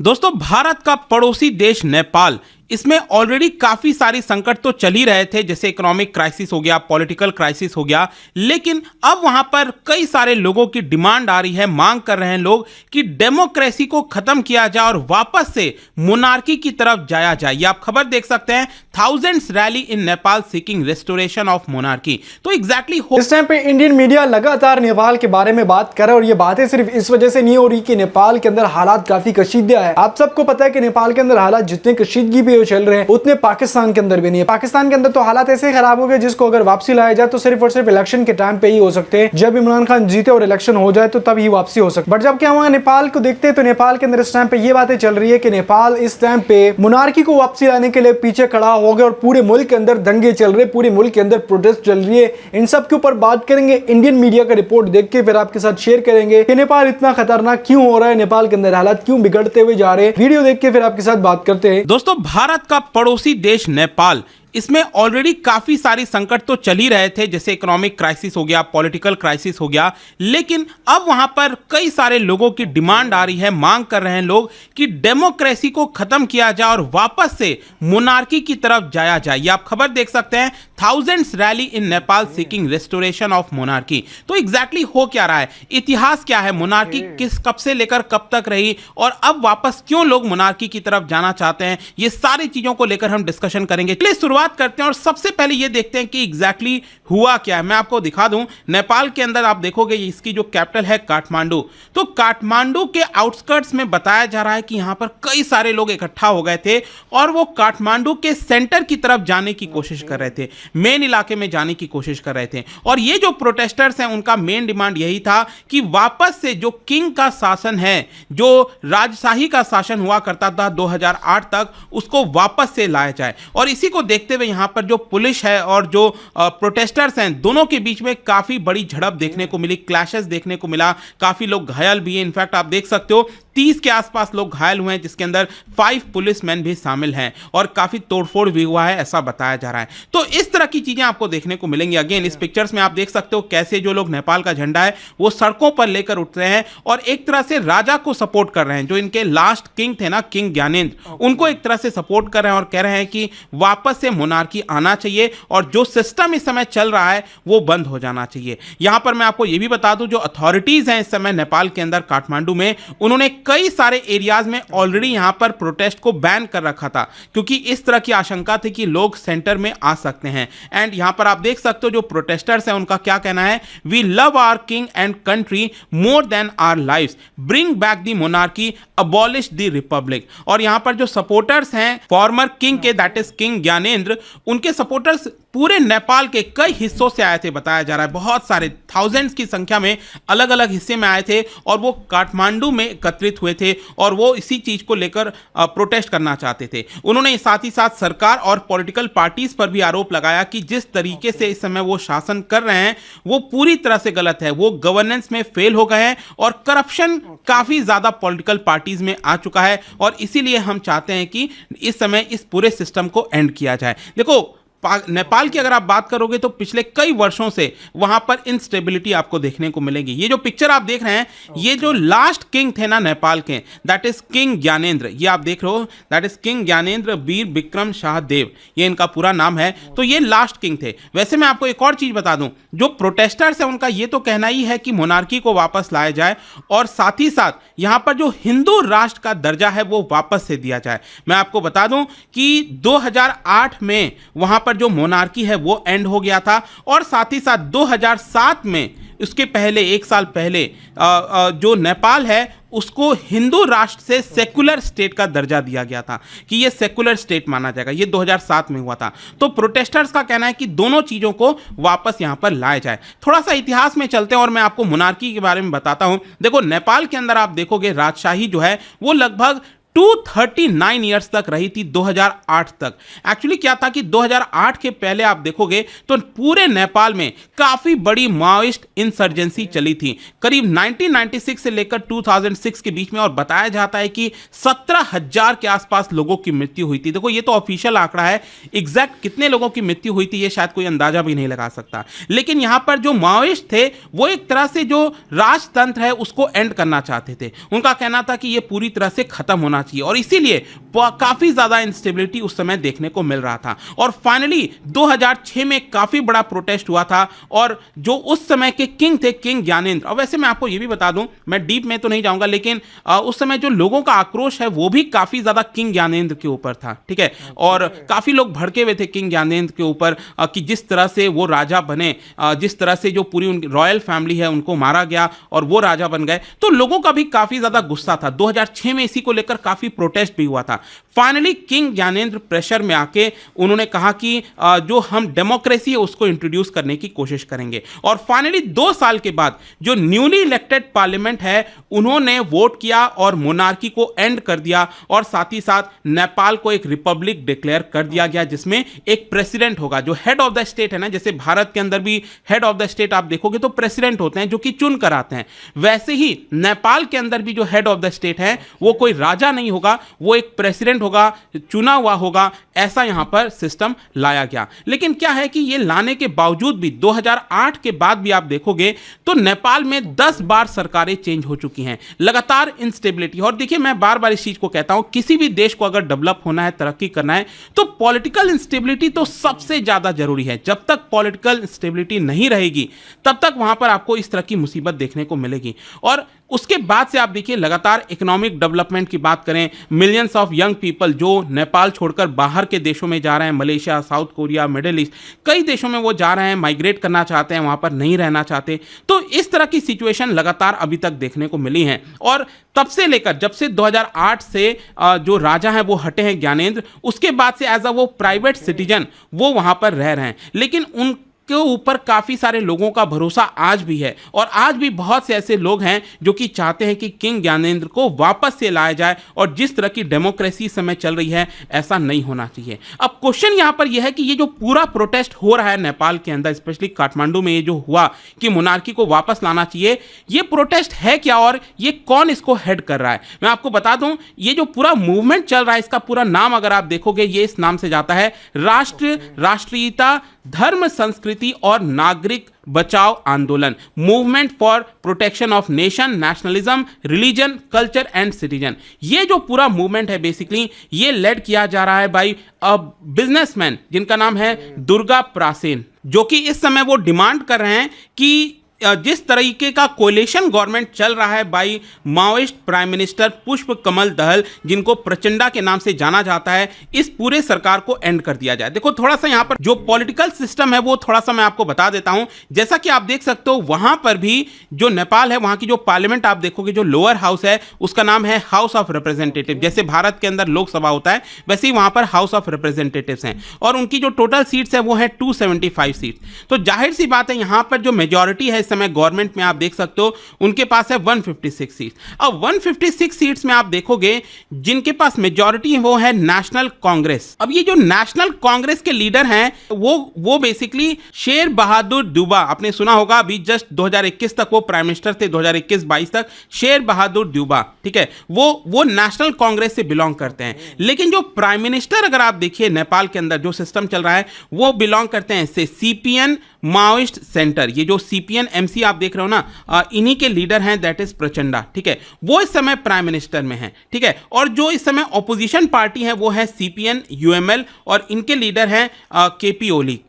दोस्तों, भारत का पड़ोसी देश नेपाल, इसमें ऑलरेडी काफी सारी संकट तो चल ही रहे थे, जैसे इकोनॉमिक क्राइसिस हो गया, पॉलिटिकल क्राइसिस हो गया। लेकिन अब वहां पर कई सारे लोगों की डिमांड आ रही है, मांग कर रहे हैं लोग कि डेमोक्रेसी को खत्म किया जाए और वापस से मोनार्की की तरफ जाया जाए। ये आप खबर देख सकते हैं, thousands rally in Nepal seeking restoration of monarchy. तो एग्जैक्टली इस टाइम पे इंडियन मीडिया लगातार नेपाल के बारे में बात कर रहा है और ये बातें सिर्फ इस वजह से नहीं हो रही कि नेपाल के अंदर हालात काफी कशीदा है। आप सबको पता है कि नेपाल के अंदर हालात जितने कशीदगी पे चल रहे हैं उतने पाकिस्तान के अंदर भी नहीं है। पाकिस्तान के अंदर तो हालात ऐसे खराब हो गए जिसको अगर वापसी लाया जाए तो सिर्फ और सिर्फ इलेक्शन के टाइम पे ही हो सकते हैं। जब इमरान खान जीते और इलेक्शन हो जाए तो तब ही वापसी हो सकती है। बट जब क्या हुआ, नेपाल को देखते हैं तो नेपाल के अंदर इस टाइम पे ये बातें चल रही है कि नेपाल इस टाइम पे मोनार्की को वापसी लाने के लिए पीछे खड़ा हो गया और पूरे मुल्क के अंदर दंगे चल रहे, पूरे मुल्क के अंदर प्रोटेस्ट चल रही है। इन सब के ऊपर बात करेंगे, इंडियन मीडिया का रिपोर्ट देख के फिर आपके साथ शेयर करेंगे कि नेपाल इतना खतरनाक क्यों हो रहा है, नेपाल के अंदर हालात क्यों बिगड़ते हुए जा रहे हैं। वीडियो देख के फिर आपके साथ बात करते हैं। दोस्तों, भारत का पड़ोसी देश नेपाल, इसमें ऑलरेडी काफी सारी संकट तो चल ही रहे थे, जैसे इकोनॉमिक क्राइसिस हो गया, पॉलिटिकल क्राइसिस हो गया। लेकिन अब वहां पर कई सारे लोगों की डिमांड आ रही है, मांग कर रहे हैं लोग कि डेमोक्रेसी को खत्म किया जाए और वापस से मोनार्की की तरफ जाया जाए। ये आप खबर देख सकते हैं, thousands rally in Nepal seeking restoration of monarchy. तो एग्जैक्टली हो क्या रहा है, इतिहास क्या है, मोनार्की किस कब से लेकर कब तक रही और अब वापस क्यों लोग मोनार्की की तरफ जाना चाहते हैं, ये सारी चीजों को लेकर हम डिस्कशन करेंगे। चलिए शुरुआत करते हैं और सबसे पहले ये देखते हैं कि एग्जैक्टली हुआ क्या है। मैं आपको दिखा दूं, नेपाल के अंदर आप देखोगे इसकी जो कैपिटल है काठमांडू। तो काठमांडू के आउटस्कर्ट्स में बताया जा रहा है कि यहां पर कई सारे लोग इकट्ठा हो गए थे और वो काठमांडू के सेंटर की तरफ जाने की कोशिश कर रहे थे, मेन इलाके में जाने की कोशिश कर रहे थे। और ये जो प्रोटेस्टर्स हैं, उनका मेन डिमांड यही था कि वापस से जो किंग का शासन है, जो राजशाही का शासन हुआ करता था 2008 तक, उसको वापस से लाया जाए। और इसी को देखते हुए यहां पर जो पुलिस है और जो प्रोटेस्टर्स हैं, दोनों के बीच में काफी बड़ी झड़प देखने को मिली, क्लैशेस देखने को मिला, काफी लोग घायल भी हैं। इनफैक्ट आप देख सकते हो 30 के आसपास लोग घायल हुए हैं, जिसके अंदर 5 पुलिसमैन भी शामिल हैं और काफी तोड़फोड़ भी हुआ है, ऐसा बताया जा रहा है। तो इस तरह की चीजें आपको देखने को मिलेंगी। अगेन इस पिक्चर्स में आप देख सकते हो कैसे जो लोग नेपाल का झंडा है वो सड़कों पर लेकर उठ रहे हैं और एक तरह से राजा को सपोर्ट कर रहे हैं। जो इनके लास्ट किंग थे ना, किंग ज्ञानेंद्र, उनको एक तरह से सपोर्ट कर रहे हैं और कह रहे हैं कि वापस से मोनार्की आना चाहिए और जो सिस्टम इस समय चल रहा है वो बंद हो जाना चाहिए। यहां पर मैं आपको यह भी बता दूं, जो अथॉरिटीज हैं इस समय नेपाल के अंदर काठमांडू में, उन्होंने कई सारे एरियाज में ऑलरेडी यहां पर प्रोटेस्ट को बैन कर रखा था, क्योंकि इस तरह की आशंका थी कि लोग सेंटर में आ सकते हैं। एंड यहां पर आप देख सकते हो जो प्रोटेस्टर्स हैं उनका क्या कहना है, we love our king and country more than our lives, bring back the monarchy, abolish the republic. और यहां पर जो सपोर्टर्स हैं फॉर्मर किंग के, दैट इज किंग ज्ञानेंद्र, उनके सपोर्टर्स पूरे नेपाल के कई हिस्सों से आए थे, बताया जा रहा है बहुत सारे, थाउजेंड्स की संख्या में अलग अलग हिस्से में आए थे और वो काठमांडू में एकत्रित हुए थे और वो इसी चीज को लेकर प्रोटेस्ट करना चाहते थे। उन्होंने साथ ही साथ सरकार और पॉलिटिकल पार्टीज पर भी आरोप लगाया कि जिस तरीके से इस समय वो शासन कर रहे हैं वो पूरी तरह से गलत है, वो गवर्नेंस में फेल हो गए हैं और करप्शन काफी ज्यादा पॉलिटिकल पार्टीज में आ चुका है और इसीलिए हम चाहते हैं कि इस समय इस पूरे सिस्टम को एंड किया जाए। देखो, नेपाल की अगर आप बात करोगे तो पिछले कई वर्षों से वहां पर इनस्टेबिलिटी आपको देखने को मिलेगी। ये जो पिक्चर आप देख रहे हैं, ये जो लास्ट किंग थे ना नेपाल के, दैट इज किंग ज्ञानेंद्र, ये आप देख रहे हो, दैट इज किंग ज्ञानेंद्र वीर विक्रम शाहदेव, ये इनका पूरा नाम है। तो ये लास्ट किंग थे। वैसे मैं आपको एक और चीज बता दूं, जो प्रोटेस्टर्स है उनका ये तो कहना ही है कि मोनार्की को वापस लाया जाए और साथ ही साथ यहां पर जो हिंदू राष्ट्र का दर्जा है वो वापस से दिया जाए। मैं आपको बता दूं कि 2008 में वहां पर जो मोनार्की है वो एंड हो गया था और साथ ही साथ 2007 में, उसके पहले एक साल पहले, जो नेपाल है उसको हिंदू राष्ट्र से सेकुलर स्टेट का दर्जा दिया गया था कि ये सेकुलर स्टेट माना जाएगा। ये 2007 में हुआ था। तो प्रोटेस्टर्स का कहना है कि दोनों चीजों को वापस यहां पर लाया जाए। थोड़ा सा इतिहास में चलते हैं और मैं आपको मोनार्की के बारे में बताता हूं। देखो, नेपाल के अंदर आप देखोगे राजशाही जो है वो लगभग 239 ईयर्स तक रही थी, 2008 तक। एक्चुअली क्या था कि 2008 के पहले आप देखोगे तो पूरे नेपाल में काफी बड़ी माओइस्ट इंसर्जेंसी चली थी, करीब 1996 से लेकर 2006 के बीच में, और बताया जाता है कि 17,000 के आसपास लोगों की मृत्यु हुई थी। देखो, ये तो ऑफिशियल आंकड़ा है, एग्जैक्ट कितने लोगों की मृत्यु हुई थी ये शायद कोई अंदाजा भी नहीं लगा सकता। लेकिन यहां पर जो माओइस्ट थे वो एक तरह से जो राजतंत्र है उसको एंड करना चाहते थे। उनका कहना था कि ये पूरी तरह से खत्म होना चाहिए, और इसीलिए काफी ज्यादा इंस्टेबिलिटी उस समय देखने को मिल रहा था। और फाइनली 2006 में काफी बड़ा प्रोटेस्ट हुआ था, और जो उस समय के किंग थे, किंग ज्ञानेंद्र, और वैसे मैं आपको ये भी बता दूं, मैं डीप में तो नहीं जाऊंगा, लेकिन उस समय जो लोगों का आक्रोश है वो भी काफी ज्यादा किंग ज्ञानेंद्र के ऊपर था, ठीक है। और काफी लोग भड़के हुए थे किंग ज्ञानेंद्र के ऊपर कि जिस तरह से वो राजा बने, जिस तरह से जो पूरी उनकी रॉयल फैमिली है उनको मारा गया और वो राजा बन गए, तो लोगों का भी काफी ज्यादा गुस्सा था। 2006 में इसी को लेकर काफी प्रोटेस्ट भी हुआ था। फाइनली किंग ज्ञानेंद्र प्रेशर में आके उन्होंने कहा कि जो हम डेमोक्रेसी है उसको इंट्रोड्यूस करने की कोशिश करेंगे, और फाइनली 2 साल के बाद जो न्यूली इलेक्टेड पार्लियामेंट है उन्होंने वोट किया और मोनार्की को एंड कर दिया, और साथ ही साथ नेपाल को एक रिपब्लिक डिक्लेयर कर दिया गया जिसमें एक प्रेसिडेंट होगा जो हेड ऑफ द स्टेट है ना, जैसे भारत के अंदर भी हेड ऑफ द स्टेट आप देखोगे तो प्रेसिडेंट होते हैं जो कि चुन कर आते हैं, वैसे ही नेपाल के अंदर भी जो हेड ऑफ द स्टेट है वो कोई राजा नहीं होगा, वो एक प्रेसिडेंट होगा, चुना हुआ होगा। ऐसा यहां पर सिस्टम लाया गया। लेकिन क्या है कि ये लाने के बावजूद भी 2008 के बाद भी आप देखोगे तो नेपाल में 10 बार सरकारें चेंज हो चुकी हैं, लगातार इंस्टेबिलिटी। और देखिए, मैं बार बार इस चीज को कहता हूं, किसी भी देश को अगर डेवलप होना है, तरक्की करना है, तो पॉलिटिकल इंस्टेबिलिटी तो सबसे ज्यादा जरूरी है। जब तक पॉलिटिकल इंस्टेबिलिटी नहीं रहेगी तब तक वहां पर आपको इस तरह की मुसीबत देखने को मिलेगी। और उसके बाद से आप देखिए लगातार इकोनॉमिक डेवलपमेंट की बात करें, मिलियंस ऑफ यंग पीपल जो नेपाल छोड़कर बाहर के देशों में जा रहे हैं, Malaysia, south Korea, middle east, कई देशों में वो जा रहे हैं, माइग्रेट करना चाहते हैं, वहां पर नहीं रहना चाहते। तो इस तरह की सिचुएशन लगातार अभी तक देखने को मिली है। और तब से लेकर जब से 2008 से जो राजा हैं वो हटे हैं ज्ञानेंद्र, उसके बाद से एज अ वो प्राइवेट सिटीजन वो वहां पर रह रहे हैं, लेकिन उन के ऊपर काफी सारे लोगों का भरोसा आज भी है। और आज भी बहुत से ऐसे लोग हैं जो कि चाहते हैं कि किंग ज्ञानेंद्र को वापस से लाया जाए, और जिस तरह की डेमोक्रेसी समय चल रही है ऐसा नहीं होना चाहिए। अब क्वेश्चन यहां पर यह है कि ये जो पूरा प्रोटेस्ट हो रहा है नेपाल के अंदर, स्पेशली काठमांडू में ये जो हुआ कि मोनार्की को वापस लाना चाहिए, ये प्रोटेस्ट है क्या और ये कौन इसको हेड कर रहा है? मैं आपको बता दूं, ये जो पूरा मूवमेंट चल रहा है इसका पूरा नाम अगर आप देखोगे, ये इस नाम से जाता है राष्ट्र, राष्ट्रीयता, धर्म, संस्कृति और नागरिक बचाओ आंदोलन, movement for protection of nation, nationalism, religion, culture and citizen. ये जो पूरा मूवमेंट है बेसिकली ये लेड किया जा रहा है बाय अ बिजनेसमैन जिनका नाम है दुर्गा प्रासेन, जो कि इस समय वो डिमांड कर रहे हैं कि जिस तरीके का कोलिशन गवर्नमेंट चल रहा है बाई माओइस्ट प्राइम मिनिस्टर पुष्प कमल दहल, जिनको प्रचंडा के नाम से जाना जाता है, इस पूरे सरकार को एंड कर दिया जाए। देखो थोड़ा सा यहाँ पर जो पॉलिटिकल सिस्टम है वो थोड़ा सा मैं आपको बता देता हूं। जैसा कि आप देख सकते हो वहां पर भी जो नेपाल है वहां की जो पार्लियामेंट आप देखोगे, जो लोअर हाउस है उसका नाम है हाउस ऑफ रिप्रेजेंटेटिव। जैसे भारत के अंदर लोकसभा होता है वैसे ही वहां पर हाउस ऑफ रिप्रेजेंटेटिव्स हैं, और उनकी जो टोटल सीट्स है वो है 275 सीट्स। तो जाहिर सी बात है यहां पर जो मेजॉरिटी है इस समय गवर्नमेंट में आप देख सकते हो उनके पास है 156 सीट्स। अब 156 सीट्स में आप देखोगे जिनके पास मेजॉरिटी है वो है नेशनल कांग्रेस। अब ये जो नेशनल कांग्रेस के लीडर हैं वो बेसिकली शेर बहादुर द्यूबा, आपने सुना होगा, अभी जस्ट 2021 तक वो प्राइम मिनिस्टर थे, 2021-22 तक शेर बहादुर द्यूबा, ठीक है, वो नेशनल कांग्रेस से बिलोंग करते हैं। लेकिन जो प्राइम मिनिस्टर अगर आप देखिए नेपाल के अंदर जो सिस्टम चल रहा है वो बिलोंग करते हैं से सीपीएन माओइस्ट सेंटर। ये जो सीपीएन एमसी आप देख रहे हो ना, इन्हीं के लीडर हैं, दैट इज प्रचंडा, ठीक है, वो इस समय प्राइम मिनिस्टर में हैं, ठीक है। और जो इस समय ऑपोजिशन पार्टी है वो है सीपीएन यूएमएल, और इनके लीडर हैं केपी ओली।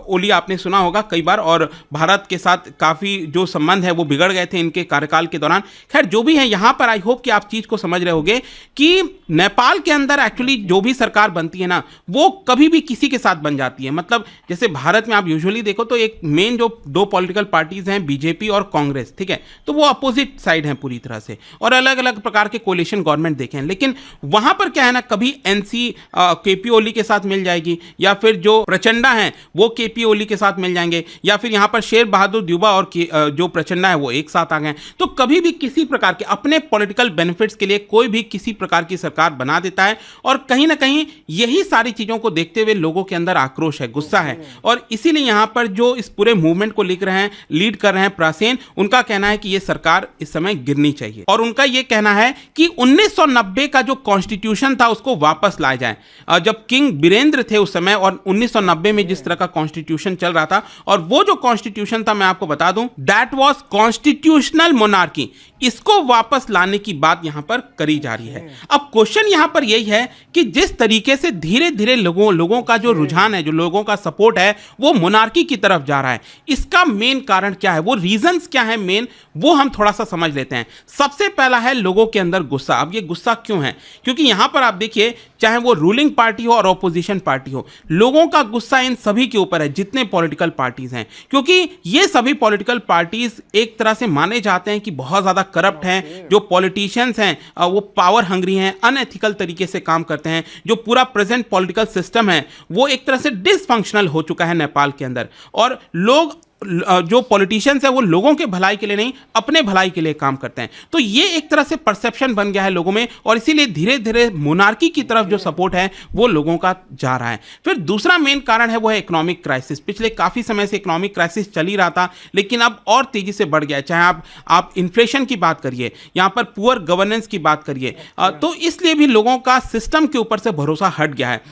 ओली आपने सुना होगा कई बार, और भारत के साथ काफ़ी जो संबंध है वो बिगड़ गए थे इनके कार्यकाल के दौरान। खैर जो भी है, यहाँ पर आई होप कि आप चीज़ को समझ रहे होगे कि नेपाल के अंदर एक्चुअली जो भी सरकार बनती है ना वो कभी भी किसी के साथ बन जाती है। मतलब जैसे भारत में आप यूजुअली देखो तो एक मेन जो दो पॉलिटिकल पार्टीज हैं बीजेपी और कांग्रेस, ठीक है, तो वो अपोजिट साइड हैं पूरी तरह से, और अलग अलग प्रकार के कोलिशन गवर्नमेंट देखे हैं। लेकिन वहाँ पर क्या है ना, कभी एनसी केपी ओली के साथ मिल जाएगी, या फिर जो प्रचंडा हैं वो केपी ओली के साथ मिल जाएंगे, या फिर यहां पर शेर बहादुर द्यूबा और जो प्रचंडा है वो एक साथ आ गए। तो कभी भी किसी प्रकार के अपने पॉलिटिकल बेनिफिट्स के लिए कोई भी किसी प्रकार की सरकार बना देता है, और कहीं ना कहीं यही सारी चीजों को देखते हुए लोगों के अंदर आक्रोश है, गुस्सा है, और इसीलिए यहां पर जो इस पूरे मूवमेंट को लीड कर रहे हैं प्रासेन, उनका कहना है कि यह सरकार इस समय गिरनी चाहिए। और उनका यह कहना है कि 1990 का जो कॉन्स्टिट्यूशन था उसको वापस लाया जाए। जब किंग बीरेंद्र थे उस समय, और 1990 में जिस तरह का कॉन्स्टिट्यूशन चल रहा था, और वो जो कॉन्स्टिट्यूशन था मैं आपको बता दूं, दैट वाज कॉन्स्टिट्यूशनल मोनार्की। इसको वापस लाने की बात यहां पर करी जा रही है। अब क्वेश्चन यहां पर यही है कि जिस तरीके से धीरे धीरे लोगों का जो रुझान है, जो लोगों का सपोर्ट है, वो मोनार्की की तरफ जा रहा है, इसका मेन कारण क्या है, वो रीजंस क्या है मेन, वो हम थोड़ा सा समझ लेते हैं। सबसे पहला है लोगों के अंदर गुस्सा। अब ये गुस्सा क्यों है? क्योंकि यहां पर आप देखिए, चाहे वो रूलिंग पार्टी हो और ऑपोजिशन पार्टी हो, लोगों का गुस्सा इन सभी के ऊपर है, जितने पॉलिटिकल पार्टीज हैं, क्योंकि ये सभी पॉलिटिकल पार्टीज एक तरह से माने जाते हैं कि बहुत ज्यादा करप्ट हैं। जो पॉलिटिशियंस हैं वो पावर हंग्री हैं, अनएथिकल तरीके से काम करते हैं। जो पूरा प्रेजेंट पॉलिटिकल सिस्टम है वो एक तरह से डिसफंक्शनल हो चुका है नेपाल के अंदर, और लोग जो पॉलिटिशियंस है वो लोगों के भलाई के लिए नहीं, अपने भलाई के लिए काम करते हैं। तो ये एक तरह से परसेप्शन बन गया है लोगों में, और इसीलिए धीरे धीरे मोनार्की की तरफ जो सपोर्ट है वो लोगों का जा रहा है। फिर दूसरा मेन कारण है वो है इकोनॉमिक क्राइसिस। पिछले काफी समय से इकोनॉमिक क्राइसिस चल ही रहा था, लेकिन अब और तेजी से बढ़ गया है। चाहे आप इन्फ्लेशन की बात करिए, यहाँ पर पुअर गवर्नेंस की बात करिए, तो इसलिए भी लोगों का सिस्टम के ऊपर से भरोसा हट गया है।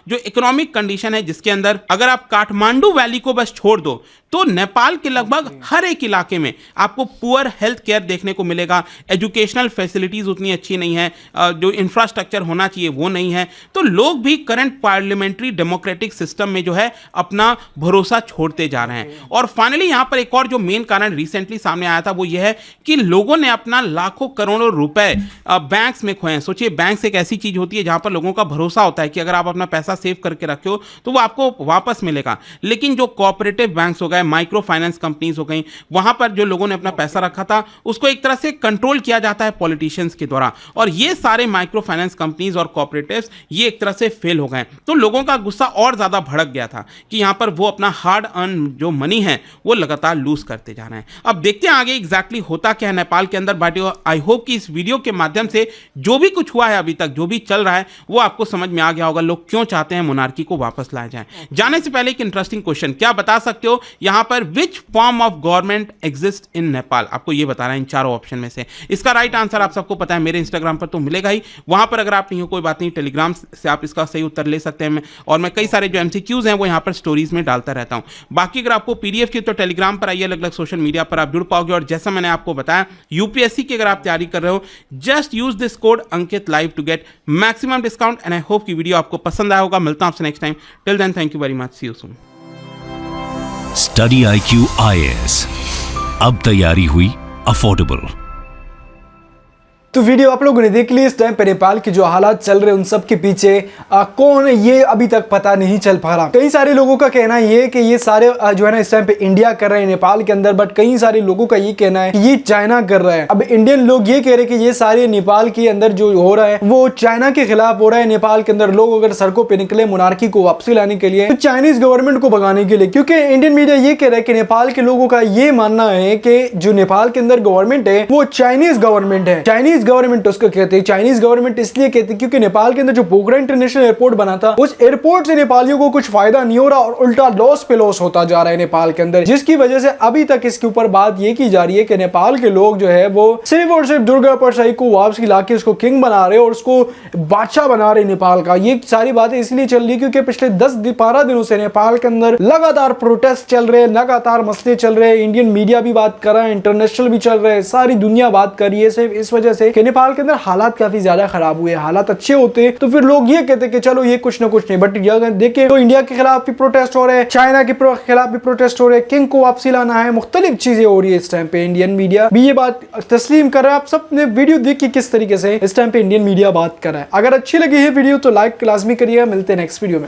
जो इकोनॉमिक कंडीशन है जिसके अंदर अगर आप काठमांडू वैली को बस छोड़ दो तो नेपाल के लगभग हर एक इलाके में आपको पुअर हेल्थ केयर देखने को मिलेगा। एजुकेशनल फैसिलिटीज उतनी अच्छी नहीं है, जो इंफ्रास्ट्रक्चर होना चाहिए वो नहीं है। तो लोग भी करंट पार्लियामेंट्री डेमोक्रेटिक सिस्टम में जो है अपना भरोसा छोड़ते जा रहे हैं। और फाइनली यहाँ पर एक और जो मेन कारण रिसेंटली सामने आया था वो ये है कि लोगों ने अपना लाखों करोड़ों रुपए बैंक्स में खोए हैं। सोचिए, बैंक्स एक ऐसी चीज होती है जहां पर लोगों का भरोसा होता है कि अगर आप अपना पैसा सेव करके रखे हो तो वो आपको वापस मिलेगा। लेकिन जो कोऑपरेटिव बैंक्स हो गए, माइक्रो फाइनेंस कंपनीज हो गई, वहां पर जो लोगों ने अपना पैसा रखा था उसको एक तरह से कंट्रोल किया जाता है पॉलिटिशियंस के द्वारा, और ये सारे माइक्रो फाइनेंस कंपनीज और कोऑपरेटिव्स ये एक तरह से फेल हो गए। तो लोगों का गुस्सा और ज्यादा भड़क गया था कि यहां पर वो अपना हार्ड अर्न जो मनी है वो लगातार लूज करते जा रहे हैं। अब देखते हैं आगे एग्जैक्टली होता क्या है नेपाल के अंदर। बट आई होप कि इस वीडियो के माध्यम से जो भी कुछ हुआ है अभी तक, जो भी चल रहा है, वो आपको समझ में आ गया होगा लोग क्यों चाहते हैं मोनार्की को वापस लाया जाए। जाने से पहले एक इंटरेस्टिंग क्वेश्चन, क्या बता सकते हो यहां पर which form of government exist in Nepal? आपको ये बताना है इन चारों ऑप्शन में से। इसका राइट आंसर आप सबको पता है, मेरे इंस्टाग्राम पर तो मिलेगा ही। वहां पर अगर आप नहीं हो कोई बात नहीं, टेलीग्राम से आप इसका सही उत्तर ले सकते हैं। और मैं कई सारे जो एमसीक्यूज हैं वो यहां पर स्टोरीज में डालता रहता हूं। बाकी अगर आपको पीडीएफ की तो टेलीग्राम पर आइए, अलग अलग सोशल मीडिया पर आप जुड़ पाओगे। और जैसा मैंने आपको बताया, यूपीएससी की अगर आप तैयारी कर रहे हो, just use this code Ankit live to get maximum discount. And I hope की वीडियो आपको पसंद आया होगा। मिलता हूं आपसे next time. Till then, thank you very much, see you soon. Study IQ IAS, अब तैयारी हुई अफोर्डेबल। तो वीडियो आप लोगों ने देख ली। इस टाइम पे नेपाल के जो हालात चल रहे हैं उन सब के पीछे कौन है ये अभी तक पता नहीं चल पा रहा। कई सारे लोगों का कहना ये कि ये सारे जो है ना इस टाइम पे इंडिया कर रहे हैं नेपाल के अंदर, बट कई सारे लोगों का ये कहना है कि ये चाइना कर रहा है। अब इंडियन लोग ये कह रहे हैं कि ये सारे नेपाल के अंदर जो हो रहा है वो चाइना के खिलाफ हो रहा है। नेपाल के अंदर लोग अगर सड़कों पर निकले मोनार्की को वापसी लाने के लिए, तो चाइनीज गवर्नमेंट को भगाने के लिए, क्योंकि इंडियन मीडिया ये कह रहा है कि नेपाल के लोगों का ये मानना है कि जो नेपाल के अंदर गवर्नमेंट है वो चाइनीज गवर्नमेंट है। चाइनीज गवर्नमेंट उसको कहते हैं। चाइनीज गवर्नमेंट इसलिए कहते हैं क्योंकि नेपाल के अंदर जो पोखरा इंटरनेशनल एयरपोर्ट बना था, उस एयरपोर्ट से नेपालियों को कुछ फायदा नहीं हो रहा और उल्टा लॉस पे लॉस होता जा रहा है नेपाल के अंदर, जिसकी वजह से अभी तक इसके ऊपर बात ये की जा रही है कि नेपाल के लोग जो है वो सिर्फ और सिर्फ दुर्गा परसाई को वापस लाके उसको किंग बना रहे और उसको बादशाह बना रहे नेपाल का। ये सारी बातें इसलिए चल रही है क्योंकि पिछले 10-12 दिनों से नेपाल के अंदर लगातार प्रोटेस्ट चल रहे हैं, लगातार मसले चल रहे हैं। इंडियन मीडिया भी बात कर रहा है, इंटरनेशनल भी चल रहे हैं, सारी दुनिया बात कर रही है सिर्फ इस वजह से कि नेपाल के अंदर हालात काफी ज्यादा खराब हुए। हालात अच्छे होते तो फिर लोग ये कहते कि चलो ये कुछ ना कुछ नहीं, बट अगर देखें तो इंडिया के खिलाफ भी प्रोटेस्ट हो रहे हैं, चाइना के खिलाफ भी प्रोटेस्ट हो रहे हैं, किंग को वापसी लाना है, मुख्तलिफ चीजें हो रही है इस टाइम पे। इंडियन मीडिया भी ये बात तस्लीम कर रहा है। आप सबने वीडियो देखिए किस तरीके से इस टाइम पे इंडियन मीडिया बात कर रहा है। अगर अच्छी लगी है वीडियो तो लाइक लाजमी करिएगा। मिलते हैं नेक्स्ट वीडियो में।